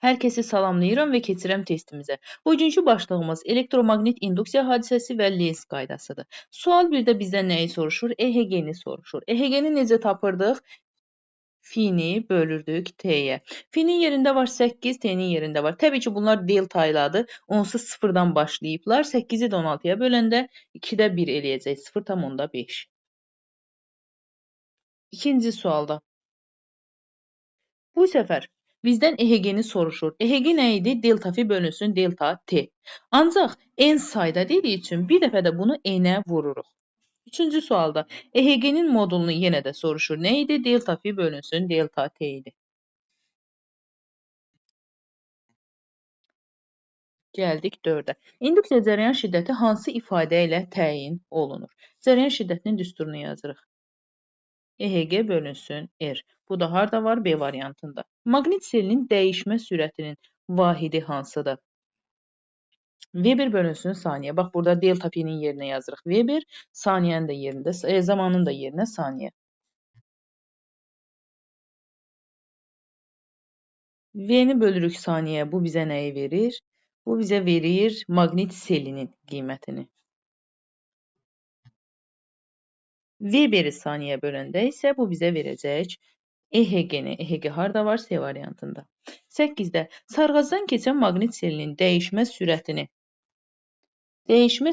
Hər kəsi salamlayıram və keçirəm testimizə. Bugünkü başlığımız elektromaqnit induksiya hadisəsi və Lens qaydasıdır. Sual 1-də bizdən nəyi soruşur? EHG-ni soruşur. EHG-ni necə tapırdıq? Fi-ni bölürdük T-yə. Fi-nin yerində var 8, T-nin yerində var. Təbii ki, bunlar delta ilədir. Onsuz 0-dan başlayıblar. 8-i də 16-ya böləndə 2-də 1 eləyəcək. 0,5. İkinci sualda. Bu səfər bizdən EHG-ni soruşur. EHG nə idi? Delta fi bölünsün delta T. Ancaq n sayda dediyi üçün bir dəfə də bunu n-ə vururuq. Üçüncü sualda EHG-nin modulunu yenə də soruşur. Nə idi? Delta fi bölünsün delta T idi. Gəldik 4-ə. İnduksiya cərəyan şiddəti hansı ifadə ilə təyin olunur? Cərəyan şiddətinin düsturunu yazırıq. EHG bölünsün R. Bu da harda var? B variantında. Maqnit selinin dəyişmə sürətinin vahidi hansıdır? Weber bölünsün saniyə. Bax, burada delta P-nin yerinə yazırıq Weber, saniyənin də yerində, zamanın da yerinə saniyə. V-ni bölürük saniyəyə. Bu bizə nəyi verir? Bu bizə verir maqnit selinin qiymətini. Weberi saniyə böləndə isə bu bizə verəcək EHG-ni. EHG harda var? C variantında. 8-də sarğacdan keçən maqnit selinin dəyişmə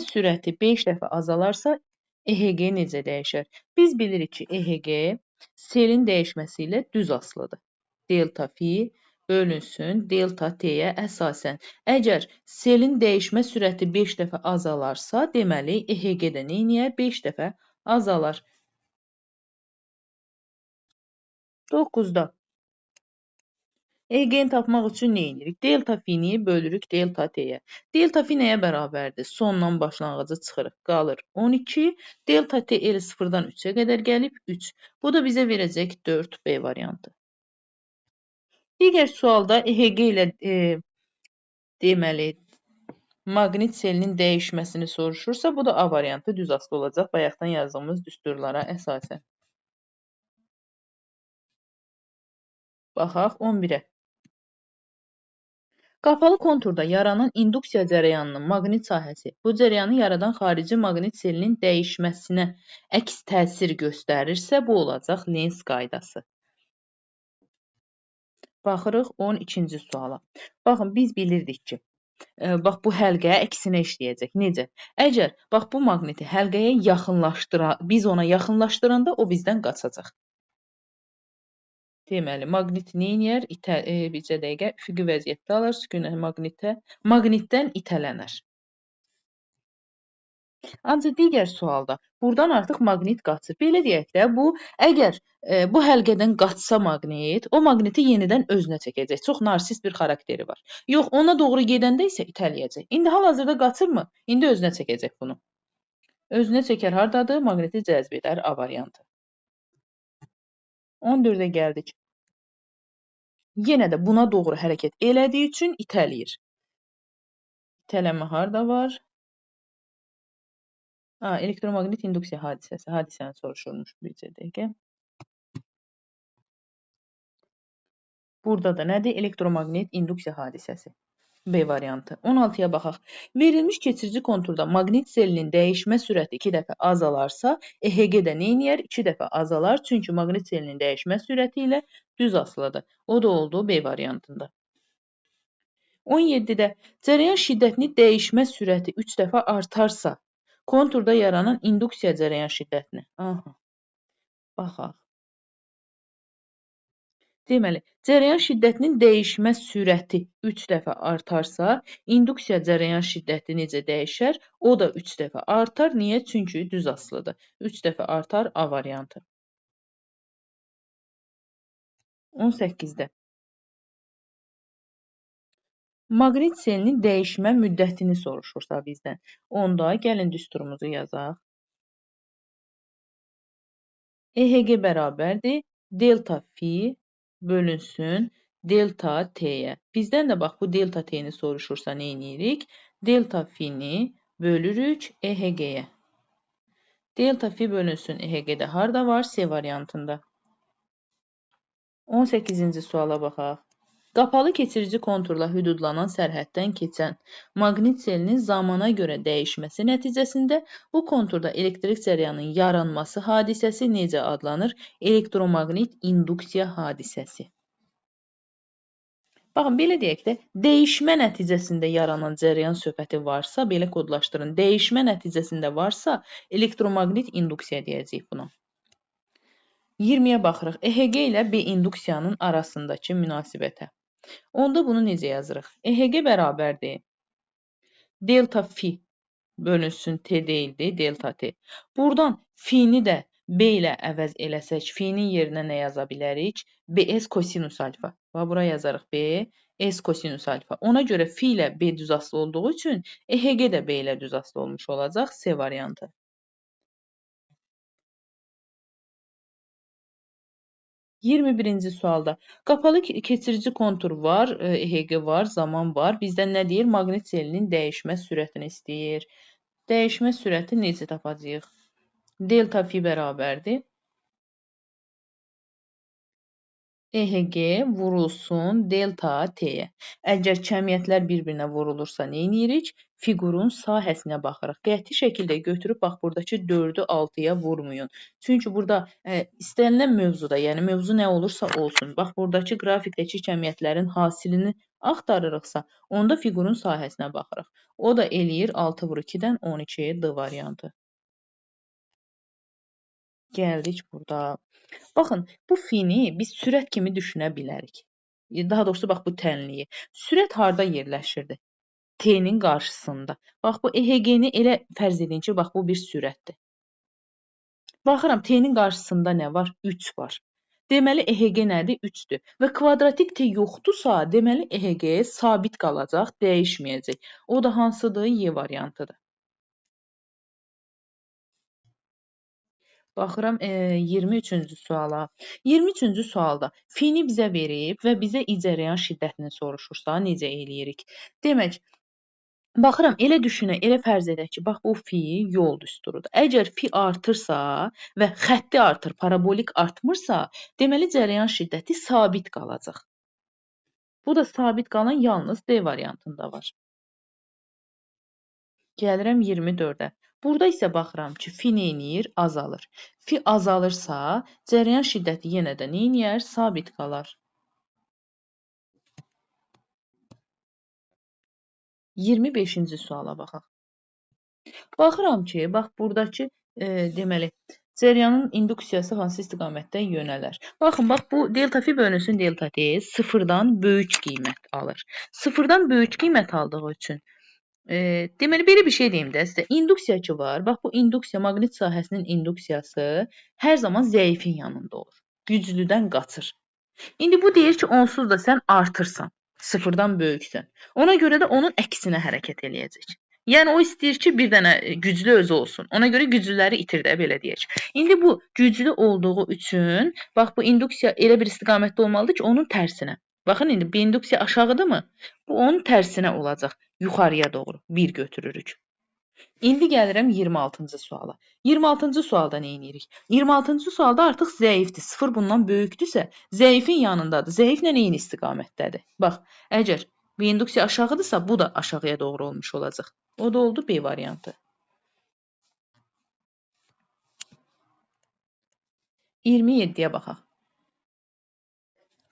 sürəti 5 dəfə azalarsa EHG necə dəyişər? Biz bilirik ki, EHG selin dəyişməsi ilə düz asılıdır. Delta fi bölünsün delta T-yə əsasən. Əgər selin dəyişmə sürəti 5 dəfə azalarsa, deməli EHG də neyniyər? 5 dəfə azalar. 9-da EHG-ni tapmaq üçün nə edirik? Delta fi-ni bölürük delta T-yə. Delta fi nəyə bərabərdir? Sondan başlanğıcı çıxırıq. Qalır 12. Delta T elə 0-dan 3-ə qədər gəlib 3. Bu da bizə verəcək 4 B variantı. Digər sualda EHG ilə deməli maqnit selinin dəyişməsini soruşursa, bu da A variantı düz asılı olacaq bayaqdan yazdığımız düsturlara əsasən. Baxaq 11-ə. Qapalı konturda yaranan induksiya cərəyanının maqnit sahəsi bu cərəyanı yaradan xarici maqnit selinin dəyişməsinə əks təsir göstərirsə, bu olacaq Lens qaydası. Baxırıq 12-ci suala. Baxın, biz bilirdik ki, bax bu həlqəyə əksinə işləyəcək. Necə? Əgər bax bu maqniti həlqəyə biz ona yaxınlaşdıranda o bizdən qaçacaq. Deməli, maqnit neyniyər? Bircə dəqiqə üfüqi vəziyyətdə alır, sükun maqnitdən itələnər. Ancaq digər sualda buradan artıq maqnit qaçır. Belə deyək də, əgər bu həlqədən qaçsa maqnit, o maqniti yenidən özünə çəkəcək. Çox narsist bir xarakteri var. Yox, ona doğru gedəndə isə itələyəcək. İndi hal-hazırda qaçırmı? İndi özünə çəkəcək bunu. Özünə çəkər hardadır? Maqniti cəzb edər A variantı. 14-ə gəldik. Yenə də buna doğru hərəkət elədiyi üçün itələyir. İtələmə harda var? Elektromaqnit induksiya hadisəsi. Hadisəni soruşulmuş bircə dəqiqə. Burada da nədir? Elektromaqnit induksiya hadisəsi. B variantı. 16-ya baxaq. Verilmiş keçirici konturda maqnit selinin dəyişmə sürəti 2 dəfə azalarsa, EHG də neyniyər? 2 dəfə azalar. Çünki maqnit selinin dəyişmə sürəti ilə düz asılıdır. O da oldu B variantında. 17-də cərəyan şiddətini dəyişmə sürəti 3 dəfə artarsa, konturda yaranan induksiya cərəyan şiddətini. Baxaq. Deməli, cərəyan şiddətinin dəyişmə sürəti 3 dəfə artarsa, induksiya cərəyan şiddəti necə dəyişər? O da 3 dəfə artar. Niyə? Çünki düz asılıdır. 3 dəfə artar A variantı. 18-də. Maqnit selinin dəyişmə müddətini soruşursa bizdən. Onda gəlin düsturumuzu yazaq. EHG bərabərdir. Delta fi bölünsün delta T-yə. Bizdən də bax bu delta T-ni soruşursa nə edirik? Delta fi-ni bölürük EHG-yə. Delta fi bölünsün EHG-də harda var? C variantında. 18-ci suala baxaq. Qapalı keçirici konturla hüdudlanan sərhəddən keçən maqnit selinin zamana görə dəyişməsi nəticəsində bu konturda elektrik cərəyanının yaranması hadisəsi necə adlanır? Elektromaqnit induksiya hadisəsi. Baxın, belə deyək də, dəyişmə nəticəsində yaranan cərəyan söhbəti varsa, belə kodlaşdırın. Dəyişmə nəticəsində varsa, elektromaqnit induksiya deyəcəyik buna. 20-yə baxırıq. EHG ilə B induksiyanın arasındakı münasibətə. Onda bunu necə yazırıq? EHG bərabərdir. Delta fi bölünsün T deyildi, delta T. Buradan fi-ni də B ilə əvəz eləsək, fi-nin yerinə nə yaza bilərik? BS kosinus alfa. Və bura yazarıq B, S kosinus alfa. Ona görə fi ilə B düz asılı olduğu üçün EHG də B ilə düz asılı olmuş olacaq. C variantı. 21-ci sualda qapalı keçirici kontur var, EHG var, zaman var. Bizdən nə deyir? Maqnit selinin dəyişmə sürətini istəyir. Dəyişmə sürəti necə tapacağıq? Delta fi bərabərdir. EHG vurulsun delta T-yə. Əgər kəmiyyətlər bir-birinə vurulursa nə edirik? Fiqurun sahəsinə baxırıq. Qəti şəkildə götürüb, bax, buradakı 4-ü 6-ya vurmayın. Çünki burada istənilən mövzuda, yəni mövzu nə olursa olsun, bax, buradakı qrafikdəki kəmiyyətlərin hasilini axtarırıqsa, onda fiqurun sahəsinə baxırıq. O da eləyir 6 vur 2-dən 12 D variantı. Gəldik burada. Baxın, bu fi-ni biz sürət kimi düşünə bilərik. Daha doğrusu, bax, bu tənliyi. Sürət harda yerləşirdi? T-nin qarşısında. Bax, bu EHG-ni elə fərz edin ki, bax, bu bir sürətdir. Baxıram, T-nin qarşısında nə var? 3 var. Deməli, EHG nədir? 3-dür. Və kvadratik T yoxdursa, deməli, EHG sabit qalacaq, dəyişməyəcək. O da hansıdır? Y variantıdır. Baxıram 23-cü suala. 23-cü sualda fi-ni bizə verib və bizə cərəyan şiddətini soruşursa, necə eləyirik? Demək, baxıram, elə düşünək, elə fərz edək ki, bax, bu fi yol düsturudur. Əgər fi artırsa və xətti artır, parabolik artmırsa, deməli, cərəyan şiddəti sabit qalacaq. Bu da sabit qalan yalnız D variantında var. Gəlirəm 24-ə. Burada isə baxıram ki, fi neyniyir? Azalır. Fi azalırsa, cərəyan şiddəti yenə də neyniyər? Sabit qalar. 25-ci suala baxaq. Baxıram ki, bax, buradakı deməli, cərəyanın induksiyası hansı istiqamətdə yönələr. Baxın, bax, bu delta fi bölünsün delta T sıfırdan böyük qiymət alır. Sıfırdan böyük qiymət aldığı üçün deməli, belə bir şey deyim də sizə. İnduksiya ki var, bax, bu induksiya, maqnit sahəsinin induksiyası hər zaman zəifin yanında olur. Güclüdən qaçır. İndi bu deyir ki, onsuz da sən artırsan, sıfırdan böyüksən. Ona görə də onun əksinə hərəkət eləyəcək. Yəni, o istəyir ki, bir dənə güclü özü olsun. Ona görə güclüləri itir də, belə deyək. İndi bu güclü olduğu üçün, bax, bu induksiya elə bir istiqamətdə olmalıdır ki, onun tərsinə. Baxın, indi bu induksiya aşağıdırmı? Bu onun tərsinə olacaq. Yuxarıya doğru 1 götürürük. İndi gəlirəm 26-cı suala. 26-cı sualda nə edirik? 26-cı sualda artıq zəifdir. 0 bundan böyükdürsə, zəifin yanındadır. Zəiflə eyni istiqamətdədir. Bax, əgər bu induksiya aşağıdırsa, bu da aşağıya doğru olmuş olacaq. O da oldu B variantı. 27-yə baxaq.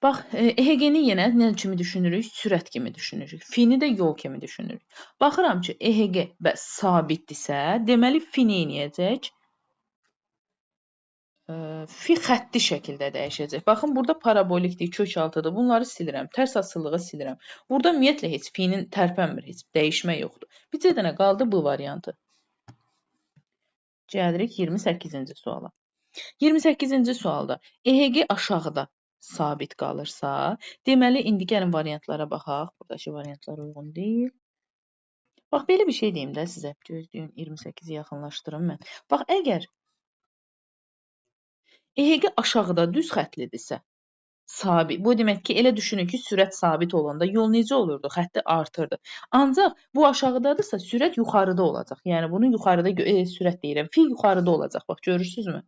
Bax, EHG-ni yenə nə kimi düşünürük? Sürət kimi düşünürük. Fi-ni də yol kimi düşünürük. Baxıram ki, EHG sabitdirsə, deməli fi neyniyəcək? Fi xətti şəkildə dəyişəcək. Baxın, burada parabolikdir, kök altıdır. Bunları silirəm, tərs asıllığı silirəm. Burada ümumiyyətlə heç fi-nin tərpənmir, heç dəyişmə yoxdur. Bir dənə qaldı bu variantı. Gəlirik 28-ci suala. 28-ci sualda EHG aşağıda sabit qalırsa, deməli, indi gəlin variantlara baxaq. Buradakı variantlar uyğun deyil. Bax, belə bir şey deyim də sizə. Gözləyin, 28-i yaxınlaşdırım mən. Bax, əgər EHG aşağıda düz xətlidirsə, sabit. Bu demək ki, elə düşünün ki, sürət sabit olanda yol necə olurdu? Xətti artırdı. Ancaq bu aşağıdadırsa, sürət yuxarıda olacaq. Yəni, bunu yuxarıda sürət deyirəm. Fi yuxarıda olacaq. Bax, görürsünüzmü?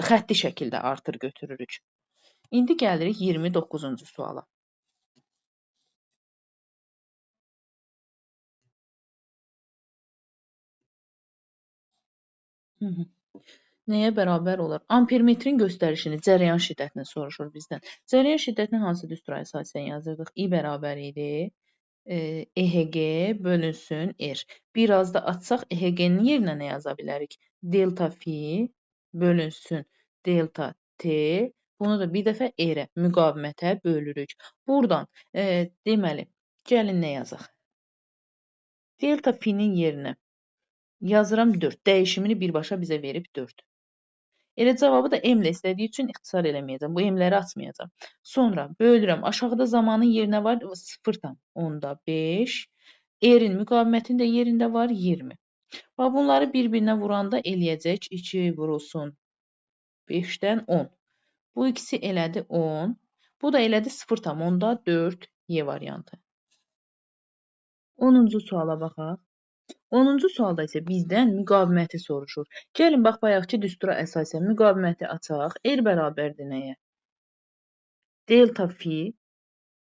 Xətti şəkildə artır götürürük. İndi gəlirik 29-cu suala. Hı -hı. Nəyə bərabər olar? Ampermetrin göstərişini, cərəyan şiddətini soruşur bizdən. Cərəyan şiddətini hansı düstura əsasən yazırdıq? I bərabər idi. EHG bölünsün R. Biraz da açsaq EHG-nin yerinə nə yaza bilərik? Delta fi bölünsün delta T. Bunu da bir dəfə R-ə, müqavimətə bölürük. Buradan deməli, gəlin nə yazaq? Delta fi-nin yerinə yazıram 4. Dəyişimini birbaşa bizə verib 4. Elə cavabı da M ilə istədiyi üçün ixtisar eləməyəcəm. Bu M-ləri açmayacam. Sonra bölürəm. Aşağıda zamanın yerinə var 0,5. R-in müqavimətinin də yerində var 20. Və bunları bir-birinə vuranda eləyəcək 2 vurulsun 5-dən 10. Bu ikisi elədi 10. Bu da elədi 0,4 Y variantı. 10-cu suala baxaq. 10-cu sualda isə bizdən müqaviməti soruşur. Gəlin bax bayaqki düstura əsasən müqaviməti açaq. R bərabərdir nəyə? Delta fi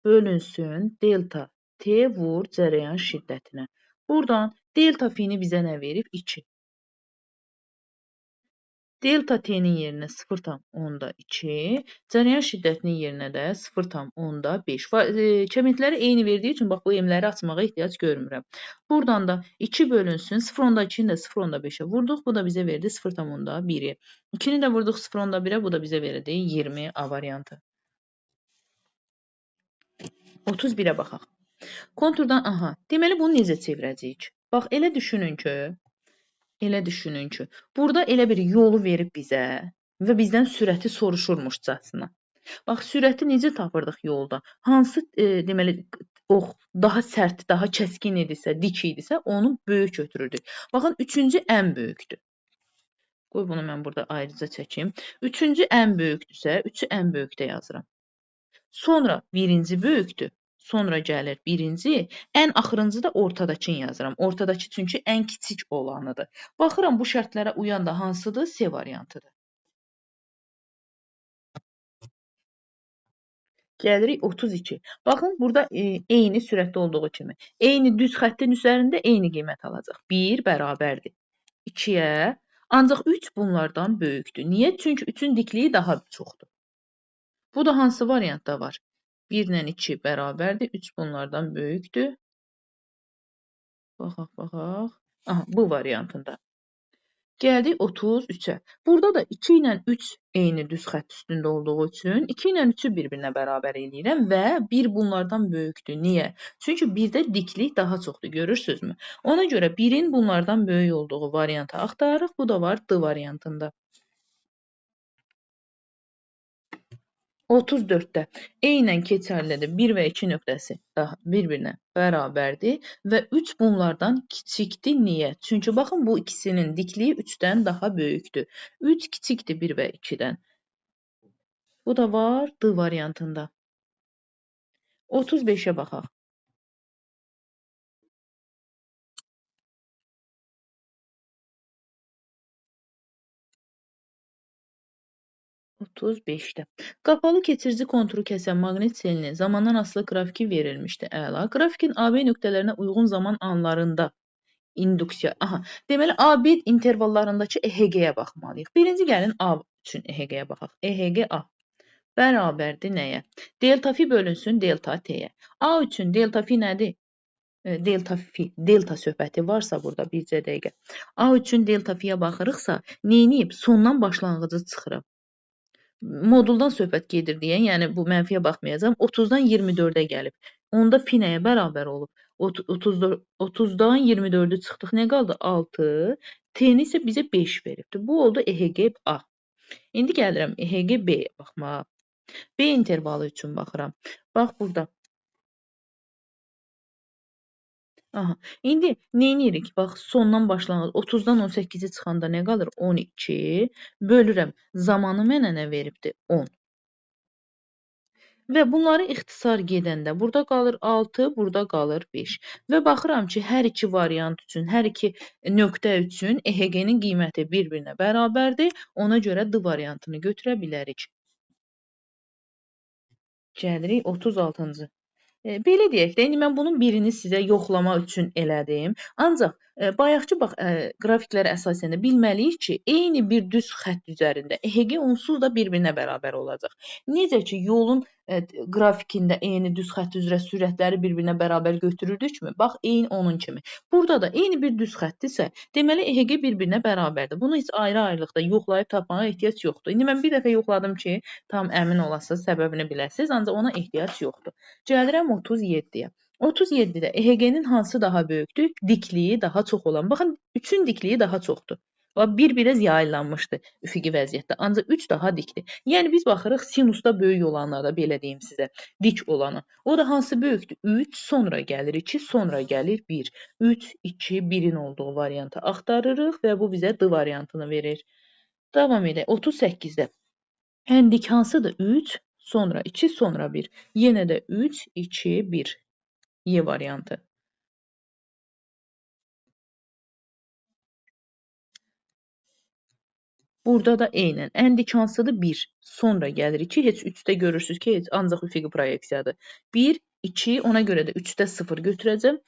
bölünsün delta T vur cərəyan şiddətinə. Buradan delta fi-ni bizə nə verib? 2. Delta T-nin yerinə 0,2, cərəyan şiddətinin yerinə də 0,5. Kəmitləri eyni verdiyi üçün bax bu M-ləri açmağa ehtiyac görmürəm. Buradan da 2 bölünsün, 0,2-ni də 0,5-ə vurduq. Bu da bizə verdi 0,1-i. 2-ni də vurduq 0,1-ə, bu da bizə verdi 20 A variantı. 31-ə baxaq. Konturdan, deməli bunu necə çevirəcəyik? Bax, elə düşünün ki, burada elə bir yolu verib bizə və bizdən sürəti soruşurmuşcasına. Bax, sürəti necə tapırdıq yolda? Hansı deməli ox daha sərt, daha kəskin idisə, dik idisə, onu böyük götürürdük. Baxın, 3-cü ən böyükdür. Qoy bunu mən burada ayrıca çəkim. 3-cü ən böyükdürsə, 3-ü ən böyükdə yazıram. Sonra birinci böyükdür. Sonra gəlir birinci, ən axırıncı da ortadakını yazıram. Ortadakı çünki ən kiçik olanıdır. Baxıram bu şərtlərə uyan da hansıdır? C variantıdır. Gəlirik 32. Baxın, burada eyni sürətdə olduğu kimi. Eyni düz xəttin üzərində eyni qiymət alacaq. 1 bərabərdir 2-yə, ancaq 3 bunlardan böyükdür. Niyə? Çünki 3-ün dikliyi daha çoxdur. Bu da hansı variantda var? 1 ilə 2 bərabərdir. 3 bunlardan böyükdür. Baxaq. Bu variantında. Gəldik 33-ə. Burada da 2 ilə 3 eyni düz xətt üstündə olduğu üçün 2 ilə 3-ü bir-birinə bərabər eləyirəm və 1 bunlardan böyükdür. Niyə? Çünki 1-də diklik daha çoxdur. Görürsünüzmü? Ona görə 1-in bunlardan böyük olduğu variantı axtarırıq. Bu da var D variantında. 34-də eynən keçərlidir. 1 və 2 nöqtəsi bir-birinə bərabərdir və 3 bunlardan kiçikdir. Niyə? Çünki baxın bu ikisinin dikliyi 3-dən daha böyükdür. 3 kiçikdir 1 və 2-dən. Bu da var D variantında. 35-ə baxaq. 35-də. Qapalı keçirici konturu kəsən maqnit selinin zamandan asılı qrafiki verilmişdi. Əla. Qrafikin AB nöqtələrinə uyğun zaman anlarında induksiya. Deməli, AB intervallarındakı EHG-yə baxmalıyıq. Birinci gəlin A üçün EHG-yə baxaq. EHG A bərabərdir nəyə? Delta fi bölünsün delta T-yə. A üçün delta fi nədir? Delta söhbəti varsa burada bircə dəqiqə. A üçün delta fiyə baxırıqsa, neyniyib? Sondan başlanğıcı çıxırıq. Moduldan söhbət gedir deyə, yəni bu mənfiyə baxmayacam. 30-dan 24-ə gəlib. Onda fi nəyə bərabər olub? 30-dan 24-ü çıxdıq. Nə qaldı? 6. T-ni isə bizə 5 veribdir. Bu oldu EHG A. İndi gəlirəm EHG B-yə baxmağa. B intervalı üçün baxıram. Bax burada. İndi neynirik? Bax, sondan başlanğıc. 30-dan 18-i çıxanda nə qalır? 12. Bölürəm. Zamanı mənə nə veribdir? 10. Və bunları ixtisar gedəndə burada qalır 6, burada qalır 5. Və baxıram ki, hər iki variant üçün, hər iki nöqtə üçün EHG-nin qiyməti bir-birinə bərabərdir. Ona görə D variantını götürə bilərik. Gəlirik 36-cı. Belə deyək də, indi mən bunun birini sizə yoxlamaq üçün elədim. Ancaq Bayaqkı bax, qrafiklərə əsasən də bilməliyik ki, eyni bir düz xətt üzərində EHG onsuz da bir-birinə bərabər olacaq. Necə ki, yolun qrafikində eyni düz xətt üzrə sürətləri bir-birinə bərabər götürürdükmü? Bax, eyni onun kimi. Burada da eyni bir düz xəttdirsə, deməli EHG bir-birinə bərabərdir. Bunu heç ayrı-ayrılıqda yoxlayıb tapmağa ehtiyac yoxdur. İndi mən bir dəfə yoxladım ki, tam əmin olasınız, səbəbini biləsiniz, ancaq ona ehtiyac yoxdur. Gəlirəm 37-yə. 37-də EHG-nin hansı daha böyükdür? Dikliyi daha çox olan. Baxın, 3-ün dikliyi daha çoxdur. Bir-birə yayılmışdı üfüqi vəziyyətdə. Ancaq 3 daha dikdir. Yəni biz baxırıq sinusda böyük olanlara, belə deyim sizə, dik olanı. O da hansı böyükdür? 3, sonra gəlir 2, sonra gəlir 1. 3, 2, 1-in olduğu variantı axtarırıq və bu bizə D variantını verir. Davam edək. 38-də ən dik hansıdır? 3, sonra 2, sonra 1. Yenə də 3, 2, 1. Y variantı. Burada da eynən. Ən dik hansıdır? 1. Sonra gəlir 2. Heç 3-də görürsünüz ki, heç ancaq üfüqi proyeksiyadır. 1, 2, ona görə də 3-də 0 götürəcəm.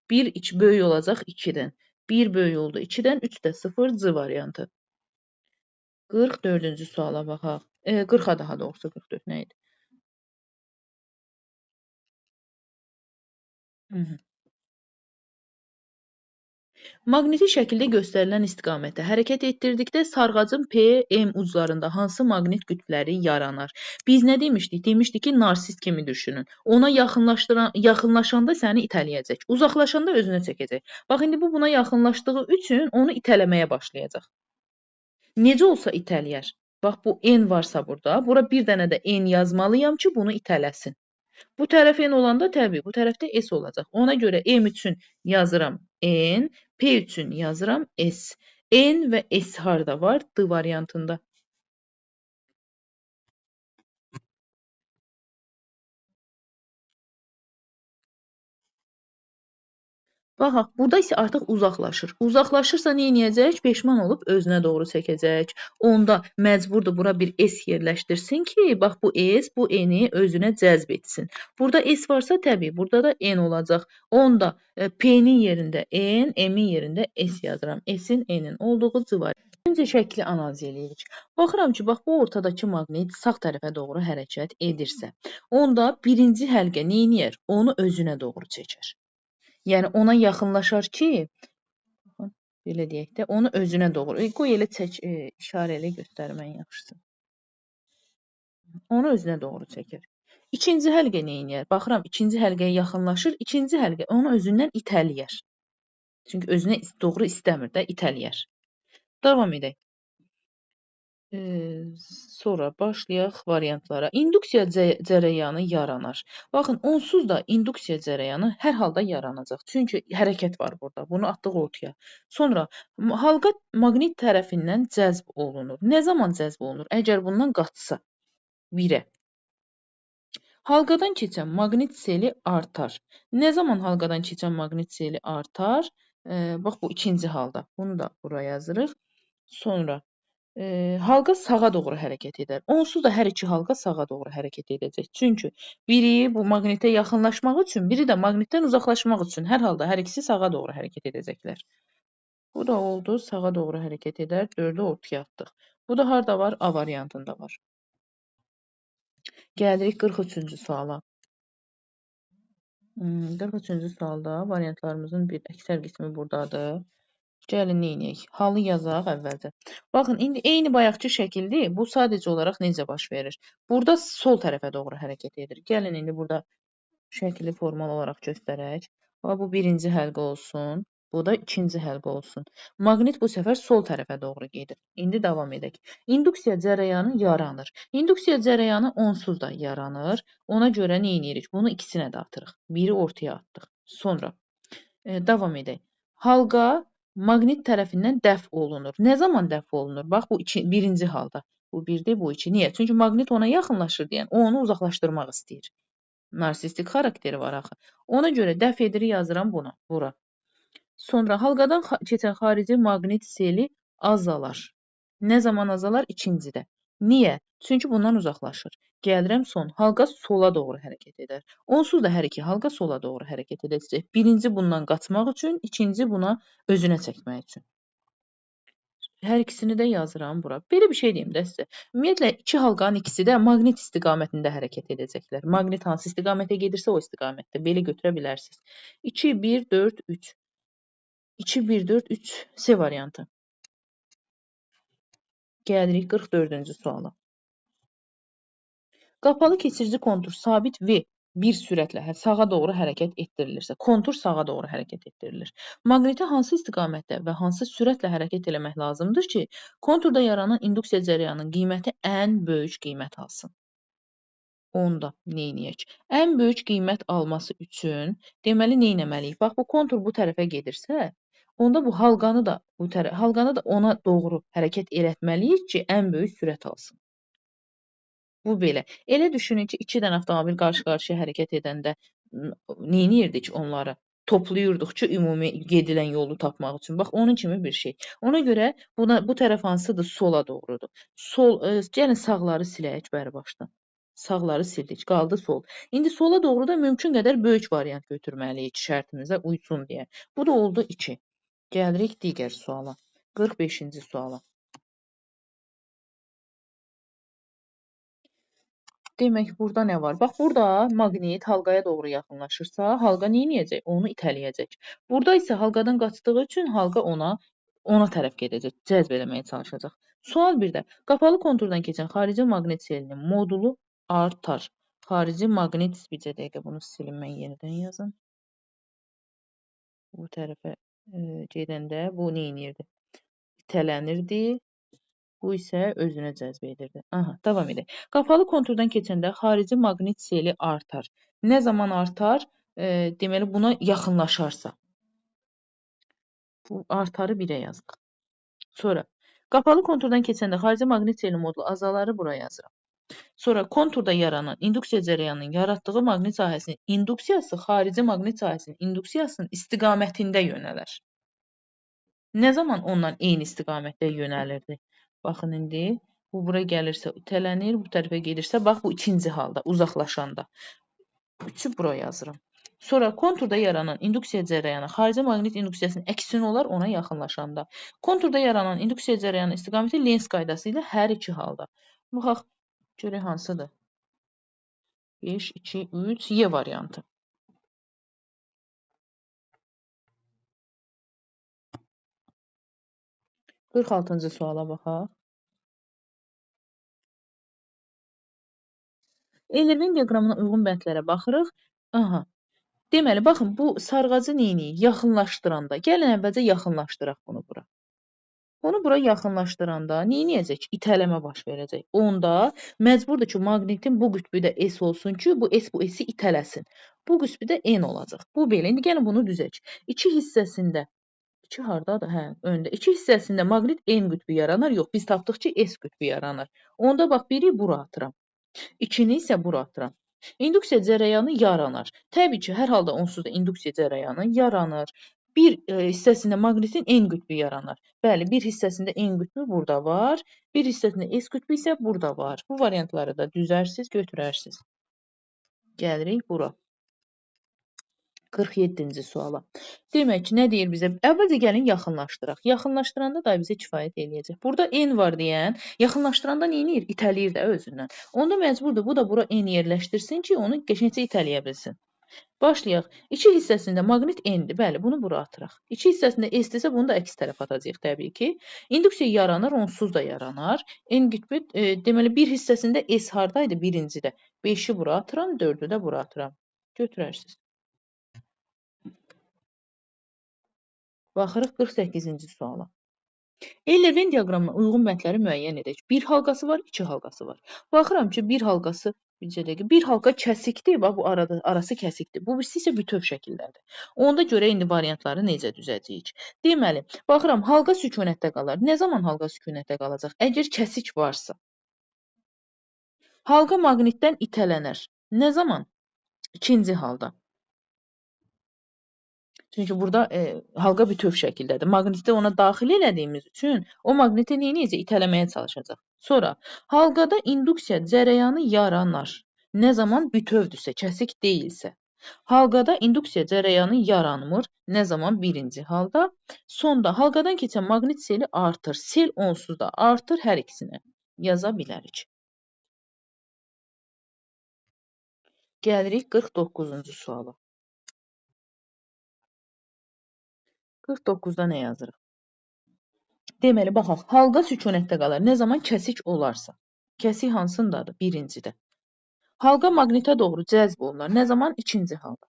1, 2 böyük olacaq 2-dən. 1 böyük oldu 2-dən, 3-də 0, C variantı. 44-cü suala baxaq. 40-a daha doğrusu 44 nə idi? Maqniti şəkildə göstərilən istiqamətdə hərəkət etdirdikdə sarğacın P, M uclarında hansı maqnit qütbləri yaranar? Biz nə demişdik? Demişdik ki, narsist kimi düşünün. Ona yaxınlaşanda səni itələyəcək. Uzaqlaşanda özünə çəkəcək. Bax, indi bu buna yaxınlaşdığı üçün onu itələməyə başlayacaq. Necə olsa itələyər. Bax, bu N varsa burada, bura bir dənə də N yazmalıyam ki, bunu itələsin. Bu tərəf N olanda təbii bu tərəfdə S olacaq. Ona görə M üçün yazıram N, P üçün yazıram S. N və S harda var? D variantında. Baxaq, burada isə artıq uzaqlaşır. Uzaqlaşırsa nə edəcək? Peşman olub özünə doğru çəkəcək. Onda məcburdur bura bir S yerləşdirsin ki, bax bu S bu N-i özünə cəzb etsin. Burada S varsa təbii, burada da N olacaq. Onda P-nin yerində N, M-in yerində S yazıram. S-in, N-in olduğu C var. Öncə şəkli analiz edirik. Baxıram ki, bax bu ortadakı maqnit sağ tərəfə doğru hərəkət edirsə, onda birinci həlqə nə edir? Onu özünə doğru çəkər. Yəni ona yaxınlaşar ki, belə deyək də, onu özünə doğru. Qoy elə çək, işarə elə göstərmən yaxşısı. Onu özünə doğru çəkir. İkinci həlqə nə edir? Baxıram, ikinci həlqəyə yaxınlaşır. İkinci həlqə onu özündən itələyər. Çünki özünə doğru istəmir də, itələyər. Davam edək. Sonra başlayaq variantlara. İnduksiya cərəyanı yaranar. Baxın, onsuz da induksiya cərəyanı hər halda yaranacaq. Çünki hərəkət var burada. Bunu atdıq ortaya. Sonra halqa maqnit tərəfindən cəzb olunur. Nə zaman cəzb olunur? Əgər bundan qaçsa 1-ə. Halqadan keçən maqnit seli artar. Nə zaman halqadan keçən maqnit seli artar? Bax, bu ikinci halda. Bunu da buraya yazırıq. Sonra halqa sağa doğru hərəkət edər. Onsuz da hər iki halqa sağa doğru hərəkət edəcək. Çünki biri bu maqnitə yaxınlaşmaq üçün, biri də maqnitdən uzaqlaşmaq üçün hər halda hər ikisi sağa doğru hərəkət edəcəklər. Bu da oldu, sağa doğru hərəkət edər. 4-ü ortaya atdıq. Bu da harda var? A variantında var. Gəlirik 43-cü suala. 43-cü sualda variantlarımızın bir əksər qismi buradadır. Gəlin neyniyək? Halı yazaq əvvəlcə. Baxın, indi eyni bayaqçı şəkildir. Bu sadəcə olaraq necə baş verir? Burada sol tərəfə doğru hərəkət edir. Gəlin indi burada şəkli formal olaraq göstərək. Bu birinci həlqə olsun. Bu da ikinci həlqə olsun. Maqnit bu səfər sol tərəfə doğru gedir. İndi davam edək. İnduksiya cərəyanı yaranır. İnduksiya cərəyanı onsuz da yaranır. Ona görə nə edirik? Bunu ikisinə də atırıq. Biri ortaya atdıq. Sonra davam edək. Halqa maqnit tərəfindən dəf olunur. Nə zaman dəf olunur? Bax, bu birinci halda. Bu birdir, bu iki. Niyə? Çünki maqnit ona yaxınlaşır deyən, o onu uzaqlaşdırmaq istəyir. Narsistik xarakteri var axı. Ona görə dəf ediri yazıram bura. Sonra halqadan keçən xarici maqnit seli azalar. Nə zaman azalar? İkincidə. Niyə? Çünki bundan uzaqlaşır. Gəlirəm son. Halqa sola doğru hərəkət edər. Onsuz da hər iki halqa sola doğru hərəkət edəcək. Birinci bundan qaçmaq üçün, ikinci buna özünə çəkmək üçün. Hər ikisini də yazıram bura. Belə bir şey deyim də sizə. Ümumiyyətlə, iki halqanın ikisi də maqnit istiqamətində hərəkət edəcəklər. Maqnit hansı istiqamətə gedirsə o istiqamətdə. Belə götürə bilərsiniz. 2, 1, 4, 3. 2, 1, 4, 3. C variantı. Gəlirik 44-cü suala. Qapalı keçirici kontur sabit V bir sürətlə sağa doğru hərəkət etdirilirsə, kontur sağa doğru hərəkət etdirilir. Maqniti hansı istiqamətdə və hansı sürətlə hərəkət eləmək lazımdır ki, konturda yaranan induksiya cərəyanının qiyməti ən böyük qiymət alsın? Onda neyniyək? Ən böyük qiymət alması üçün deməli neynəməliyik? Bax, bu kontur bu tərəfə gedirsə, onda bu halqanı da ona doğru hərəkət elətməliyik ki, ən böyük sürət alsın. Bu belə. Elə düşünün ki, iki dənə avtomobil qarşı-qarşıya hərəkət edəndə neyniyirdik onları? Toplayırdıq ki, ümumi gedilən yolu tapmaq üçün. Bax, onun kimi bir şey. Ona görə bu tərəf hansıdır? Sola doğrudur. Gəlin sağları silək bəri başdan. Sağları sildik, qaldı sol. İndi sola doğru da mümkün qədər böyük variant götürməliyik şərtimizə uysun deyə. Bu da oldu 2. Gəlirik digər suala. 45-ci suala. Demək, burada nə var? Bax, burada maqnit halqaya doğru yaxınlaşırsa, halqa neyniyəcək? Onu itələyəcək. Burada isə halqadan qaçdığı üçün halqa ona tərəf gedəcək, cəzb eləməyə çalışacaq. Sual 1-də. Qapalı konturdan keçən xarici maqnit selinin modulu artar. Xarici maqnit, bircə dəqiqə bunu silim, mən yenidən yazım. Bu tərəfə gedəndə bu neynirdi? İtələnirdi. Bu isə özünə cəzb edirdi. Aha, davam edək. Qapalı konturdan keçəndə xarici maqnit seli artar. Nə zaman artar? Deməli, buna yaxınlaşarsa. Bu artarı 1-ə yazaq. Sonra, qapalı konturdan keçəndə xarici maqnit seli modulu azaları bura yazıram. Sonra, konturda yaranan induksiya cərəyanının yaratdığı maqnit sahəsinin induksiyası xarici maqnit sahəsinin induksiyasının istiqamətində yönələr. Nə zaman ondan eyni istiqamətdə yönəlirdi? Baxın, indi bu bura gəlirsə itələnir, bu tərəfə gedirsə, bax bu ikinci halda, uzaqlaşanda. 3-ü bura yazıram. Sonra konturda yaranan induksiya cərəyanı xarici maqnit induksiyasının əksini olar ona yaxınlaşanda. Konturda yaranan induksiya cərəyanı istiqaməti Lens qaydası ilə hər iki halda. Baxaq, görək hansıdır? 5, 2, 3, Y variantı. Qırx 6-cı suala baxaq. Eylerven diaqramına uyğun bəndlərə baxırıq. Aha. Deməli, baxın, bu sarğacı neyniyik? Yaxınlaşdıranda. Gəlin əvvəlcə yaxınlaşdıraq bunu bura. Bunu bura yaxınlaşdıranda neyniyəcək? İtələmə baş verəcək. Onda məcburdur ki, maqnitin bu qütbü də S olsun ki, bu S-i itələsin. Bu qütbü də N olacaq. Bu belə. İndi gəlin bunu düzək. İki hissəsində, iki hardadır? Hə, öndə. İki hissəsində maqnit N qütbü yaranar. Yox, biz tapdıq ki, S qütbü yaranır. Onda bax, biri bura atıram. İkini isə bura atıram. İnduksiya cərəyanı yaranır. Təbii ki, hər halda onsuz da induksiya cərəyanı yaranır. Bir hissəsində maqnitin N qütbü yaranır. Bəli, bir hissəsində N qütbü burada var. Bir hissəsində S qütbü isə burada var. Bu variantları da düzərsiz, götürərsiniz. Gəlirik bura. 47-ci suala. Demək ki, nə deyir bizə? Əvvəlcə gəlin yaxınlaşdıraq. Yaxınlaşdıranda da bizə kifayət eləyəcək. Burada N var deyən, yaxınlaşdıranda neynir? İtələyir də özündən. Onda məcburdur, bu da bura N yerləşdirsin ki, onu qəşəngcə itələyə bilsin. Başlayaq. İki hissəsində maqnit N-dir. Bəli, bunu bura atıraq. İki hissəsində S-dirsə, bunu da əks tərəf atacağıq təbii ki. İnduksiya yaranır, onsuz da yaranar. N qütbü, deməli, bir hissəsində S hardaydı? Birincidə. 5-i bura atıram, 4-ü də bura atıram. Götürərsiniz. Baxırıq 48-ci suala. Eylerven diaqramına uyğun bəndləri müəyyən edək. Bir halqası var, iki halqası var. Baxıram ki, bir halqası, bir halqa kəsikdir, bax bu arası kəsikdir. Bu birisi isə bütöv şəkildədir. Onda görə indi variantları necə düzəcəyik? Deməli, baxıram, halqa sükunətdə qalar. Nə zaman halqa sükunətdə qalacaq? Əgər kəsik varsa. Halqa maqnitdən itələnər. Nə zaman? İkinci halda. Çünki burada halqa bütöv şəkildədir. Maqniti ona daxil elədiyimiz üçün o maqniti neyniyəcək? İtələməyə çalışacaq. Sonra halqada induksiya cərəyanı yaranar. Nə zaman bütövdürsə, kəsik deyilsə. Halqada induksiya cərəyanı yaranmır. Nə zaman? Birinci halda. Sonda halqadan keçən maqnit seli artır. Sel onsuz da artır, hər ikisini yaza bilərik. Gəlirik 49-cu suala. 49-da nə yazırıq? Deməli, baxaq, halqa sükunətdə qalar. Nə zaman? Kəsik olarsa. Kəsik hansındadır? Birincidə. Halqa maqnitə doğru cəzb olunar. Nə zaman? İkinci halda.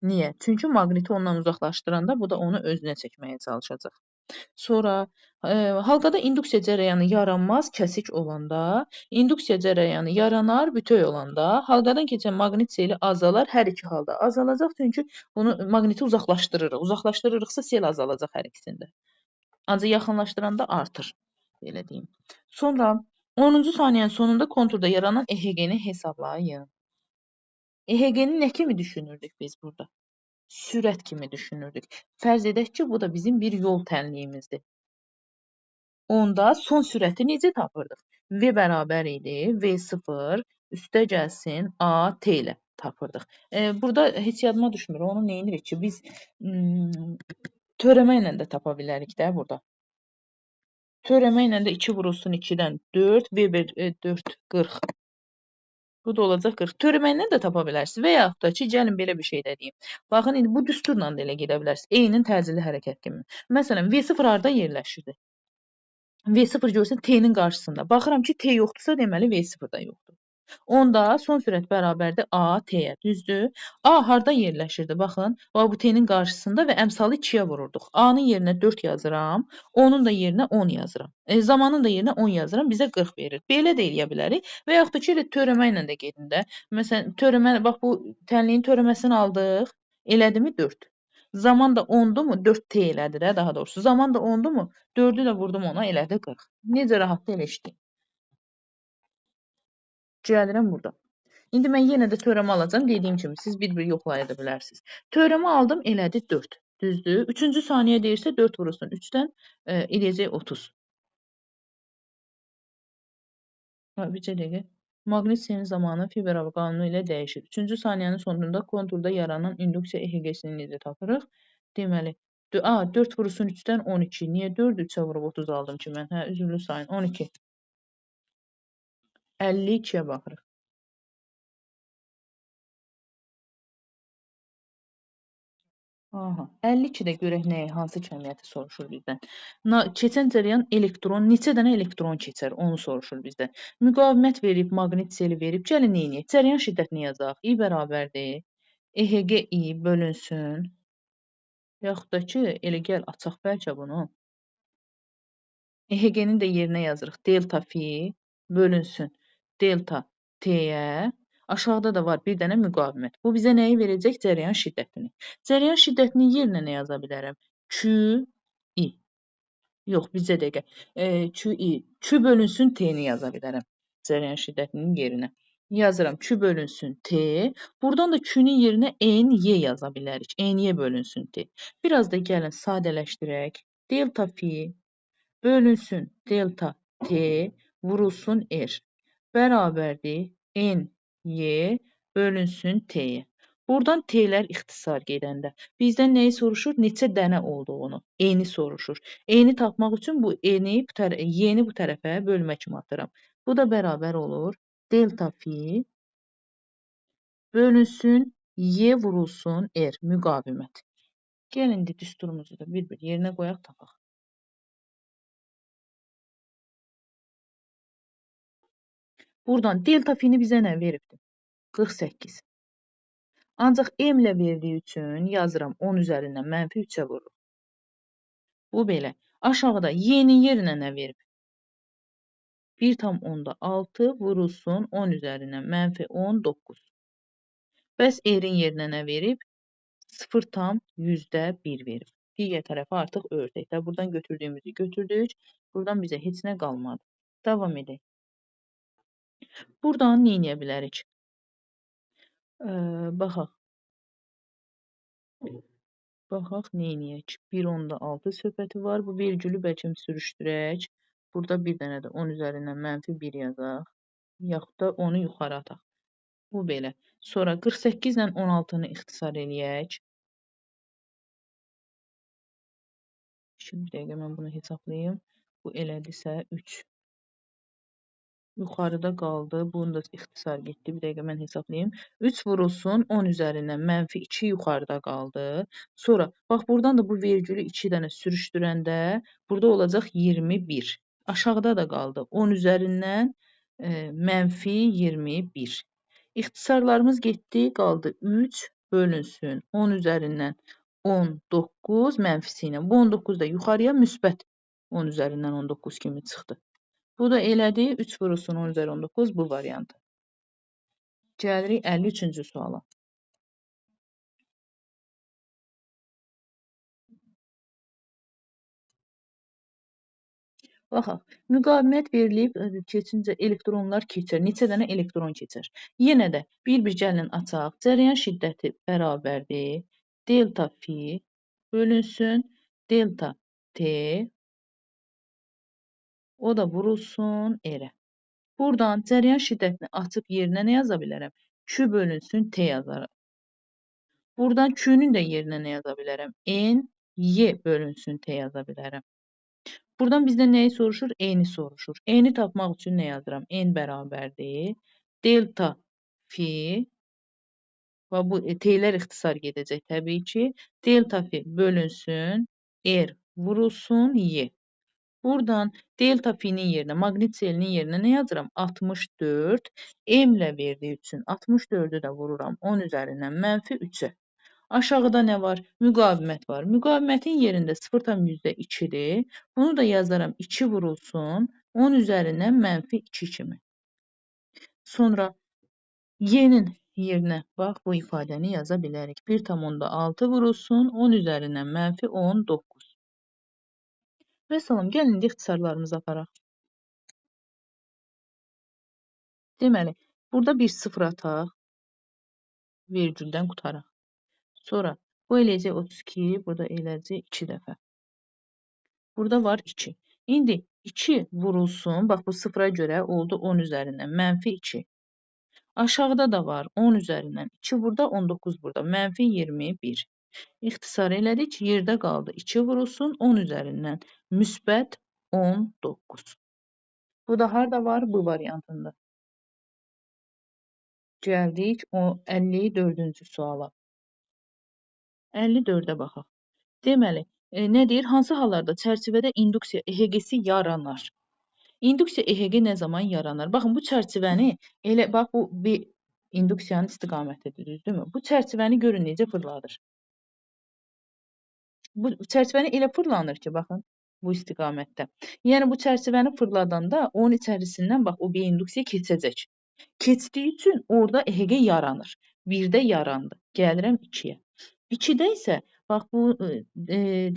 Niyə? Çünki maqniti ondan uzaqlaşdıranda bu da onu özünə çəkməyə çalışacaq. Sonra halqada induksiya cərəyanı yaranmaz kəsik olanda, induksiya cərəyanı yaranar bütöv olanda, halqadan keçən maqnit seli azalar, hər iki halda azalacaq, çünki bunu maqniti uzaqlaşdırırıq. Uzaqlaşdırırıqsa sel azalacaq hər ikisində. Ancaq yaxınlaşdıranda artır, belə deyim. Sonra 10-cu saniyənin sonunda konturda yaranan EHG-ni hesablayın. EHG-ni nə kimi düşünürdük biz burada? Sürət kimi düşünürdük. Fərz edək ki, bu da bizim bir yol tənliyimizdir. Onda son sürəti necə tapırdıq? V bərabər idi, V0 üstə gəlsin AT ilə tapırdıq. Burada heç yadıma düşmür, onu nə edirik ki, biz törəmə ilə də tapa bilərik də burada. Törəmə ilə də 2 vurulsun 2-dən 4, V1 4, 40. Bu da olacaq 40. Törəmə ilə də tapa bilərsiniz və yaxud da ki, gəlin belə bir şey də deyim. Baxın, indi bu düsturla da elə gedə bilərsiniz. E-nin təcili hərəkət kimi. Məsələn, V0 harda yerləşirdi? V0 görsən T-nin qarşısında. Baxıram ki, T yoxdursa, deməli V0 da yoxdur. Onda son sürət bərabərdir A T-yə, düzdür? A harda yerləşirdi? Baxın, bu T-nin qarşısında və əmsalı 2-yə vururduq. A-nın yerinə 4 yazıram, onun da yerinə 10 yazıram. Zamanın da yerinə 10 yazıram, bizə 40 verir. Belə də eləyə bilərik və yaxud da ki, elə törəmə ilə də gedin də. Məsələn, törəmə, bax bu tənliyin törəməsini aldıq, elədimi 4. Zaman da 10'du mu? 4T elədi də, daha doğrusu. Zaman da 10'du mu? 4'ü də vurdum ona, elədi 40. Necə rahat elə işləyir. Gəlirəm burada. İndi mən yenə də törəmə alacağam. Dediyim kimi siz bir-bir yoxlaya da bilərsiniz. Törəmə aldım, elədi 4. Düzdür? 3-cü saniyə deyirsə 4 vurulsun 3-dən eləyəcək 30. Bircə dəqiqə. Maqnit selin zamanı Fiberovun qanunu ilə dəyişir. 3-cü saniyənin sonunda konturda yaranan induksiya EHG-sini necə tapırıq? Deməli, 4 vurulsun 3-dən 12. Niyə 4-ü 3-ə vurub 30 aldım ki mən? Hə, üzürlü sayın 12. 52-yə baxırıq. Aha, 52-də görək nəyə, hansı kəmiyyəti soruşur bizdən. Keçən cərəyan elektron, neçə dənə elektron keçər, onu soruşur bizdən. Müqavimət verib, maqnit seli verib, gəlin neyniyək? Cərəyan şiddətini yazaq. I bərabərdir. EHG I bölünsün. Yaxud da ki, elə gəl, açaq bəlkə bunu. EHG-nin də yerinə yazırıq. Delta fi bölünsün. Delta T-yə. Aşağıda da var bir dənə müqavimət. Bu bizə nəyi verəcək? Cərəyan şiddətini. Cərəyan şiddətini yerinə nə yaza bilərəm? QI. Yox, bizə dəqiqə. QI. Q bölünsün T-ni yaza bilərəm. Cərəyan şiddətinin yerinə. Yazıram Q bölünsün T. Buradan da Q-nin yerinə NY yaza bilərik. NY bölünsün T. Biraz da gəlin sadələşdirək. Delta fi bölünsün delta T vurulsun R. Bərabərdir N-Y bölünsün T-yə. Buradan T-lər ixtisar gedəndə bizdən nəyi soruşur? Neçə dənə olduğunu, N-i soruşur. N-i tapmaq üçün bu N-i Y-ni bu tərəfə bölmə kimi atıram. Bu da bərabər olur. Delta fi bölünsün Y vurulsun R müqavimət. Gəlin indi düsturumuzu da bir-bir yerinə qoyaq tapaq. Buradan delta fini bizə nə veribdir? 48. Ancaq M ilə verdiyi üçün yazıram 10 üzərindən mənfi 3-ə vururum. Bu belə. Aşağıda Y-nin yerinə nə verib? 1,6 vurulsun 10 üzərindən mənfi 19. Bəs R-in yerinə nə verib? 0,100% verib. Digər tərəfə artıq ördək. Buradan götürdüyümüzü götürdük. Buradan bizə heç nə qalmadı. Davam edək. Buradan nə edə bilərik? Baxaq. Baxaq, nə edək? 1,6 söhbəti var. Bu vergülü bəlkə sürüşdürək. Burada bir dənə də 10 üzərindən -1 yazaq. Yaxud da onu yuxarı ataq. Bu belə. Sonra 48 ilə 16-nı ixtisar eləyək. Şimdi bir dəqiqə mən bunu hesablayım. Bu elədirsə 3. Yuxarıda qaldı. Bunu da ixtisar getdi. Bir dəqiqə mən hesablayım. 3 vurulsun 10 üzərindən -2 yuxarıda qaldı. Sonra bax buradan da bu vergülü 2 dənə sürüşdürəndə burada olacaq 21. Aşağıda da qaldı. 10 üzərindən -21. İxtisarlarımız getdi. Qaldı 3 bölünsün 10 üzərindən 19 mənfisi ilə. Bu 19 da yuxarıya müsbət 10 üzərindən 19 kimi çıxdı. Bu da elədi 3 vurulsun 10 üzəri 19 bu variantı. Gəlirik 53-cü suala. Baxaq, müqavimət verilib, keçincə elektronlar keçir. Neçə dənə elektron keçir? Yenə də bir-bir gəlin açaq. Cərəyan şiddəti bərabərdir. Delta fi bölünsün delta t. O da vurulsun r-ə. Buradan cərəyan şiddətini açıb yerinə nə yaza bilərəm? Q bölünsün t yazarım. Buradan Q-nün də yerinə nə yaza bilərəm? N, Y bölünsün t yaza bilərəm. Buradan bizdən nəyi soruşur? N-i soruşur. N-i tapmaq üçün nə yazıram? N bərabərdir. Delta fi və bu t-lər ixtisar gedəcək təbii ki. Delta fi bölünsün R vurulsun Y. Buradan delta fi-nin yerinə, maqnit selinin yerinə nə yazıram? 64. M-lə verdiyi üçün 64-ü də vururam 10 üzərindən -3-ə. Aşağıda nə var? Müqavimət var. Müqavimətin yerində 0,2-dir. Bunu da yazaram 2 vurulsun 10 üzərindən -2 kimi. Sonra Y-nin yerinə bax bu ifadəni yaza bilərik. 1,6 vurulsun 10 üzərindən -19. Və salam, gəlin indi ixtisarlarımızı aparaq. Deməli, burada bir 0 ataq. Vergüldən qutaraq. Sonra bu eləyəcək 32, burada eləyəcək 2 dəfə. Burada var 2. İndi 2 vurulsun, bax bu 0-a görə oldu 10 üzərindən -2. Aşağıda da var 10 üzərindən 2 burada, 19 burada, -21. İxtisar elədik, yerdə qaldı 2 vurulsun 10 üzərindən -19. Bu da harada var? Bu variantında. Gəldik o 54-cü suala. 54-ə baxaq. Deməli, nə deyir? Hansı hallarda çərçivədə induksiya EHG-si yaranar? İnduksiya EHG nə zaman yaranar? Baxın, bu çərçivəni elə bax bu bir induksiyanın istiqamətidir, düzdürmü? Bu çərçivəni görün necə fırladır. Bu çərçivəni elə fırlanır ki, baxın, bu istiqamətdə. Yəni bu çərçivəni fırladanda onun içərisindən bax o bir induksiya keçəcək. Keçdiyi üçün orada EHG yaranır. 1-də yarandı. Gəlirəm 2-yə. 2-də isə bax bu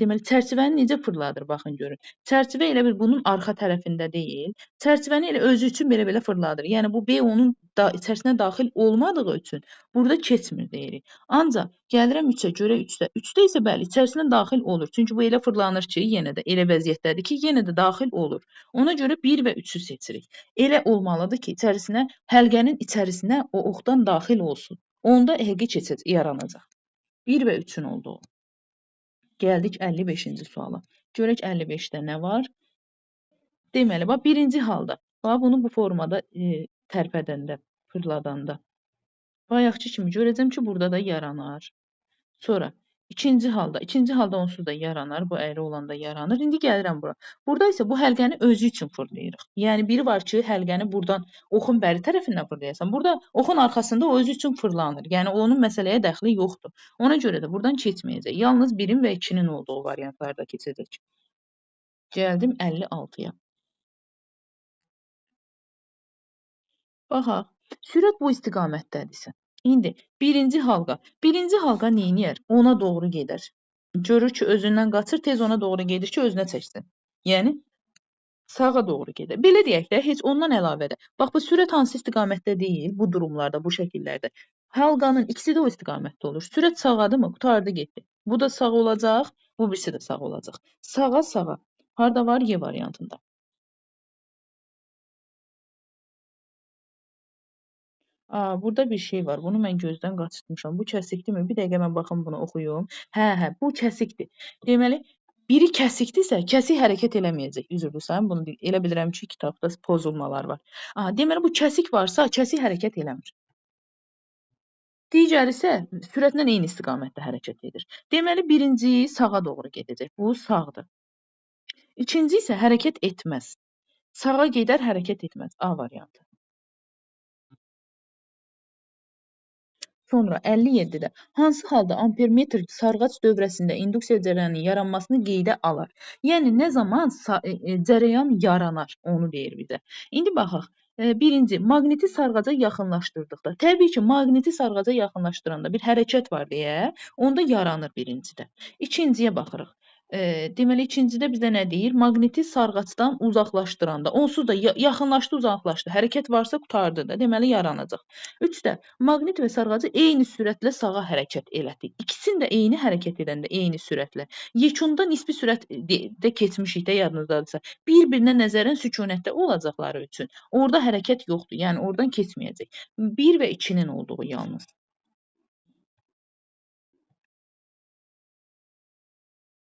deməli çərçivəni necə fırladır baxın görün. Çərçivə elə bil bunun arxa tərəfində deyil. Çərçivəni elə özü üçün belə-belə fırladır. Yəni bu B onun içərisinə daxil olmadığı üçün burada keçmir deyirik. Ancaq gəlirəm 3-ə görə 3-də. 3-də isə bəli içərisinə daxil olur. Çünki bu elə fırlanır ki, yenə də elə vəziyyətdədir ki, yenə də daxil olur. Ona görə 1 və 3-ü seçirik. Elə olmalıdır ki, içərisinə həlqənin içərisinə o oxdan daxil olsun. Onda EHG keçəcək, yaranacaq. 1 və 3-ün olduğu. Gəldik 55-ci suala. Görək 55-də nə var? Deməli, bax birinci halda, bax bunu bu formada tərpədəndə, fırladanda. Bayaqçı kimi görəcəm ki, burada da yaranar. Sonra ikinci halda onsuz da yaranar, bu əyri olanda yaranır. İndi gəlirəm bura. Burada isə bu həlqəni özü üçün fırlayırıq. Yəni biri var ki, həlqəni buradan oxun bəri tərəfindən fırlayasan. Burada oxun arxasında o özü üçün fırlanır. Yəni onun məsələyə dəxli yoxdur. Ona görə də buradan keçməyəcək. Yalnız 1-in və 2-nin olduğu variantlarda keçəcək. Gəldim 56-ya. Baxaq, sürət bu istiqamətdədirsə. İndi birinci halqa neyniyər? Ona doğru gedər. Görür ki, özündən qaçır, tez ona doğru gedir ki, özünə çəksin. Yəni, sağa doğru gedir. Belə deyək də, heç ondan əlavə də. Bax, bu sürət hansı istiqamətdə deyil, bu durumlarda, bu şəkillərdə. Halqanın ikisi də o istiqamətdə olur. Sürət sağadır mı? Qutardı getdi. Bu da sağ olacaq, bu birisi də sağ olacaq. Sağa. Harada var? Y variantında. Burada bir şey var. Bunu mən gözdən qaçırtmışam. Bu kəsikdirmi? Bir dəqiqə mən baxım bunu oxuyum. Hə, bu kəsikdir. Deməli, biri kəsikdirsə, kəsik hərəkət eləməyəcək. Üzrlüsən, bunu elə bilirəm ki, kitabda pozulmalar var. Deməli bu kəsik varsa, kəsik hərəkət eləmir. Digəri isə sürətlə eyni istiqamətdə hərəkət edir. Deməli, birinci sağa doğru gedəcək. Bu sağdır. İkinci isə hərəkət etməz. Sağa gedər, hərəkət etməz. A variantı. Sonra 57-də hansı halda ampermetr sarğac dövrəsində induksiya cərəyanının yaranmasını qeydə alar? Yəni nə zaman cərəyan yaranar, onu deyir bizə. İndi baxaq. Birinci, maqniti sarğaca yaxınlaşdırdıqda. Təbii ki, maqniti sarğaca yaxınlaşdıranda bir hərəkət var deyə, onda yaranır birincidə. İkinciyə baxırıq. Deməli, ikincidə bizə nə deyir? Maqniti sarğacdan uzaqlaşdıranda, onsuz da yaxınlaşdı, uzaqlaşdı. Hərəkət varsa qurtardı da, deməli yaranacaq. 3-də maqnit və sarğacı eyni sürətlə sağa hərəkət elədi. İkisini də eyni hərəkət edəndə eyni sürətlə. Yekunda nisbi sürətdə keçmişik də yadınızdadırsa. Bir-birinə nəzərən sükunətdə olacaqları üçün orada hərəkət yoxdur. Yəni oradan keçməyəcək. 1 və 2-nin olduğu yalnız.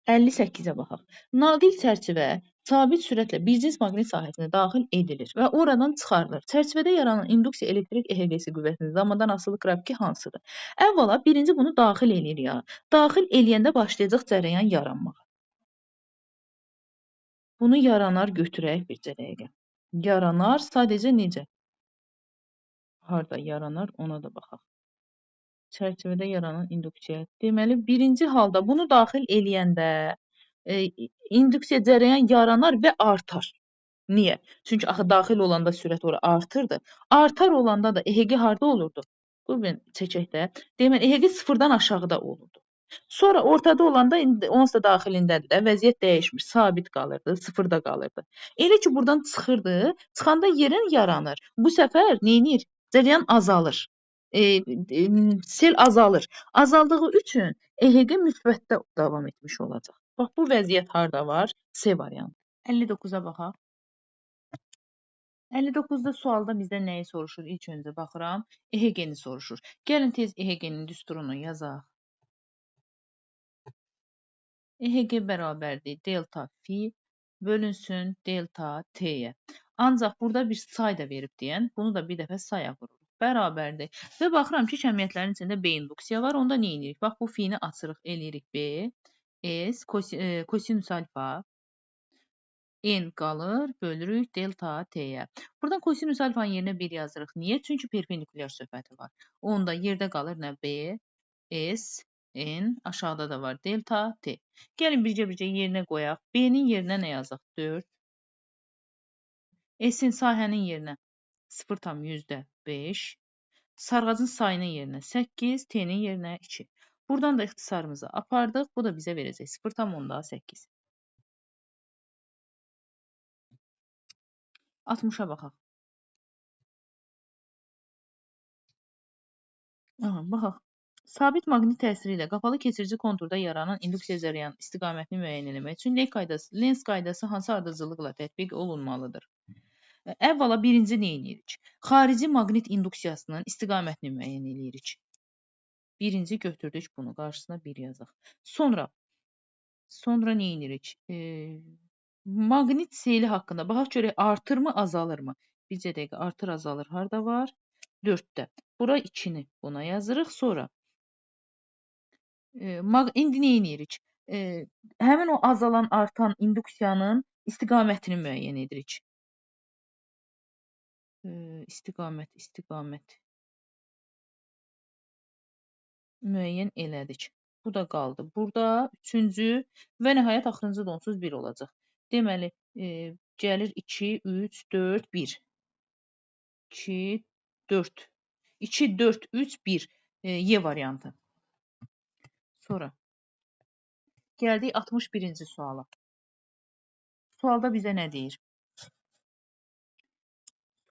58-ə baxaq. Naqil çərçivə sabit sürətlə biznes maqnit sahəsinə daxil edilir və oradan çıxarılır. Çərçivədə yaranan induksiya elektrik EHG-si qüvvəsinin zamandan asılı qrafiki hansıdır? Əvvəla birinci bunu daxil eləyirik ya. Daxil eləyəndə başlayacaq cərəyan yaranmağa. Bunu yaranar götürək bircə dəqiqə. Yaranar sadəcə necə? Harda yaranar ona da baxaq. Çərçivədə yaranan induksiya. Deməli, birinci halda bunu daxil eləyəndə induksiya cərəyan yaranar və artar. Niyə? Çünki axı daxil olanda sürət ora artırdı. Artar olanda da EHG harda olurdu? Bugün çəkək də. Deməli, EHG sıfırdan aşağıda olurdu. Sonra ortada olanda onsuz da daxilindədir də, vəziyyət dəyişmir, sabit qalırdı, sıfırda qalırdı. Elə ki, buradan çıxırdı, çıxanda yerin yaranır. Bu səfər neynir? Cərəyan azalır. Sel azalır. Azaldığı üçün EHG müsbətdə davam etmiş olacaq. Bax, bu vəziyyət harda var? C variantı. 59-a baxaq. 59-da sualda bizdən nəyi soruşur? İlk öncə baxıram. EHG-ni soruşur. Gəlin tez EHG-nin düsturunu yazaq. EHG bərabərdir delta fi bölünsün delta t-yə. Ancaq burada bir say da verib deyən, bunu da bir dəfə saya vururuq. Bərabərdir. Və baxıram ki, kəmiyyətlərin içində B induksiya var. Onda nə edirik? Bax, bu fi-ni açırıq, eləyirik B, S, kosinus alfa, N qalır, bölürük delta t-yə. Buradan kosinus alfanın yerinə 1 yazırıq. Niyə? Çünki perpendikulyar söhbəti var. Onda yerdə qalır nə B, S, N, aşağıda da var delta t. Gəlin bircə-bircə yerinə qoyaq. B-nin yerinə nə yazaq? 4. S-in sahənin yerinə 0,5. Sarğacın sayının yerinə 8, t-nin yerinə 2. Buradan da ixtisarımızı apardıq. Bu da bizə verəcək 0,8. 60-a baxaq. Baxaq. Sabit maqnit təsiri ilə qapalı keçirici konturda yaranan induksiya cərəyanının istiqamətini müəyyən etmək üçün Lens qaydası hansı ardıcıllıqla tətbiq olunmalıdır? Əvvəla birinci nə edirik? Xarici maqnit induksiyasının istiqamətini müəyyən edirik. Birinci götürdük bunu, qarşısına 1 yazaq. Sonra nə edirik? Maqnit seyli haqqında baxaq görək artırmı, azalırmı? Bircə dəqiqə artır, azalır harda var? 4-də. Bura 2-ni buna yazırıq. Sonra indi nə edirik? Həmin o azalan, artan induksiyanın istiqamətini müəyyən edirik. İstiqamət. Müəyyən elədik. Bu da qaldı. Burada 3-cü və nəhayət axırıncı da onsuz 1 olacaq. Deməli, gəlir 2, 3, 4, 1. 2, 4. 2, 4, 3, 1. Y variantı. Sonra gəldik 61-ci suala. Sualda bizə nə deyir?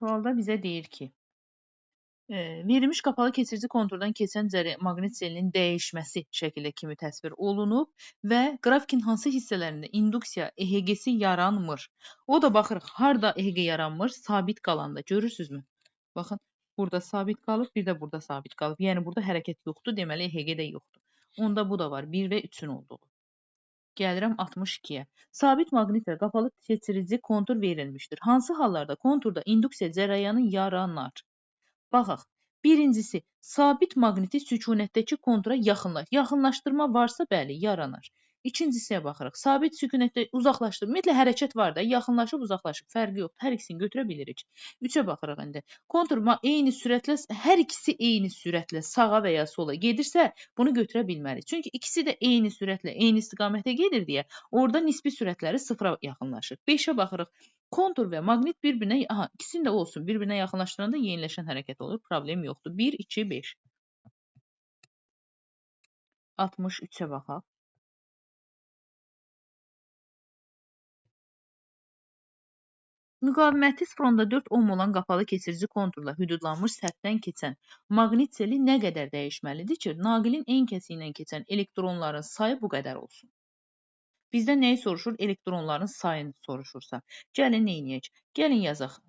Sualda bizə deyir ki, verilmiş qapalı keçirici konturdan keçən maqnit selinin dəyişməsi şəkildə kimi təsvir olunub və qrafikin hansı hissələrində induksiya EHG-si yaranmır. O da baxırıq, harda EHG yaranmır? Sabit qalanda. Görürsünüzmü? Baxın, Burada sabit qalıb, bir də burada sabit qalıb. Yəni burada hərəkət yoxdur, deməli EHG də yoxdur. Onda bu da var, 1 və 3-ün olduğu. Gəlirəm 62-yə. Sabit maqnit və qapalı keçirici kontur verilmişdir. Hansı hallarda konturda induksiya cərəyanı yaranar? Baxaq. Birincisi, sabit maqniti sükunətdəki kontura yaxınlaşdırma varsa, bəli, yaranar. İkincisiyə baxırıq. Sabit sükunətdə uzaqlaşdırma, ümumiyyətlə hərəkət var da, yaxınlaşıb, uzaqlaşıb, fərqi yoxdur. Hər ikisini götürə bilirik. 3-ə baxırıq indi. Kontur eyni sürətlə, hər ikisi eyni sürətlə sağa və ya sola gedirsə, bunu götürə bilmərik. Çünki ikisi də eyni sürətlə, eyni istiqamətə gedir deyə, orada nisbi sürətləri sıfıra yaxınlaşır. 5-ə baxırıq. Kontur və maqnit bir-birinə, ikisini də olsun, bir-birinə yaxınlaşdıranda yeniləşən hərəkət olur, problem yoxdur. 1, 2, 5. 63-ə baxaq. Müqaviməti 0.4 ohm olan qapalı keçirici konturla hüdudlanmış səthdən keçən maqnit seli nə qədər dəyişməlidir ki, naqilin en kəsi ilə keçən elektronların sayı bu qədər olsun? Bizdən nəyi soruşur? Elektronların sayını soruşursa. Gəlin neyniyək? Gəlin yazaq.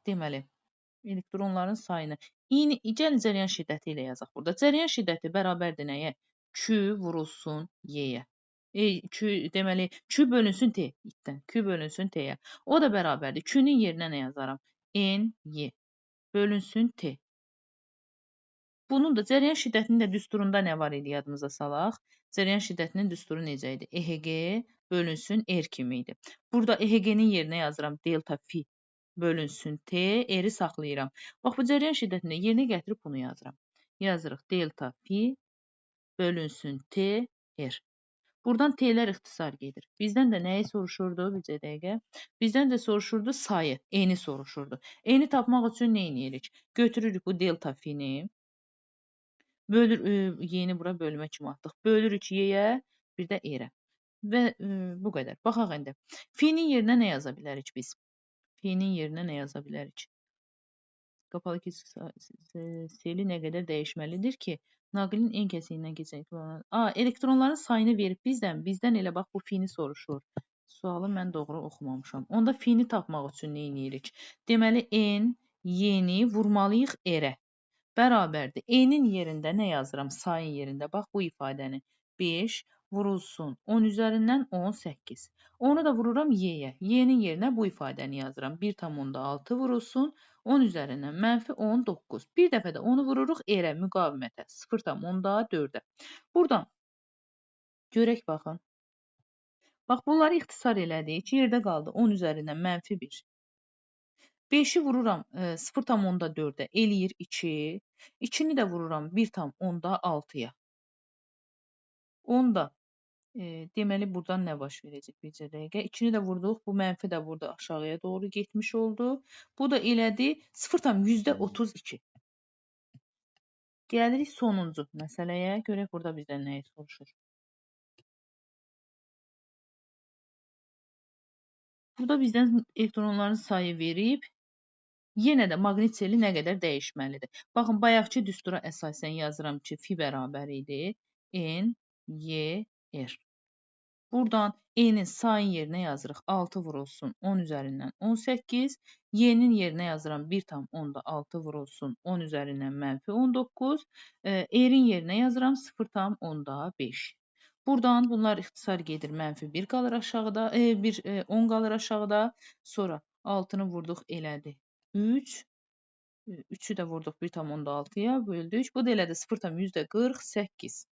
Deməli, elektronların sayını. Gəlin cəryan şiddəti ilə yazaq burada. Cəryan şiddəti bərabərdir nəyə? Q vurulsun Y-yə. Deməli, Q bölünsün T-dən. Q bölünsün T-yə. O da bərabərdir. Q-nin yerinə nə yazaram? N, Y bölünsün T. Bunun da cəryan şiddətinin də düsturunda nə var idi yadımıza salaq? Cəryan şiddətinin düsturu necə idi? EHG bölünsün R kimi idi. Burada EHG-nin yerinə yazıram delta fi bölünsün T, R-i saxlayıram. Bax, bu cəryan şiddətində yerinə gətirib bunu yazıram. Yazırıq delta fi bölünsün T, R. Buradan T'lər ixtisar gedir. Bizdən də nəyi soruşurdu? Bizə dəqiqə. Bizdən də soruşurdu sayı. Eni soruşurdu. Eni tapmaq üçün nə edirik? Götürürük bu delta fini. Yeni bura bölmə kimi atdıq. Bölürük Y-yə, bir də R-ə. Və bu qədər. Baxaq indi. Finin yerinə nə yaza bilərik biz? Finin yerinə nə yaza bilərik? Qapalı keçirici seli nə qədər dəyişməlidir ki, naqilin en kəsiyindən keçən elektronların sayını verib bizdən elə bax bu fini soruşur. Sualı mən doğru oxumamışam. Onda fini tapmaq üçün nə edirik? Deməli, n, y-ni vurmalıyıq r-ə. Bərabərdir. N-in yerində nə yazıram? Sayın yerində. Bax bu ifadəni. 5 vurulsun 10 üzərindən 18. Onu da vururam y-yə. Y-nin yerinə bu ifadəni yazıram. 1,6 vurulsun 10 üzərindən mənfi 19. Bir dəfə də onu vururuq R-ə, müqavimətə. 0,4-ə. Buradan görək baxın. Bax, bunları ixtisar elədik. Yerdə qaldı 10 üzərindən mənfi 1. 5-i vururam 0,4-ə, eləyir 2. 2-ni də vururam 1,6-ya. Onda deməli, buradan nə baş verəcək bircə dəqiqə? 2-ni də vurduq. Bu mənfi də burada aşağıya doğru getmiş oldu. Bu da elədi 0,32. Gəlirik sonuncu məsələyə. Görək burada bizdən nəyi soruşur. Burada bizdən elektronların sayı verib. Yenə də maqnit seli nə qədər dəyişməlidir. Baxın, bayaqki düstura əsasən yazıram ki, fi bərabər idi. N, Y, R. Buradan N'in sayın yerinə yazırıq. 6 vurulsun 10 üzərindən 18. Y'nin yerinə yazıram 1,6 vurulsun 10 üzərindən mənfi 19. R'in yerinə yazıram 0,5. Buradan bunlar ixtisar gedir. Mənfi 1 qalır aşağıda. 10 qalır aşağıda. Sonra 6-nı vurduq elədi 3. 3-ü də vurduq 1,6-ya böldük. Bu da elədi 0,48.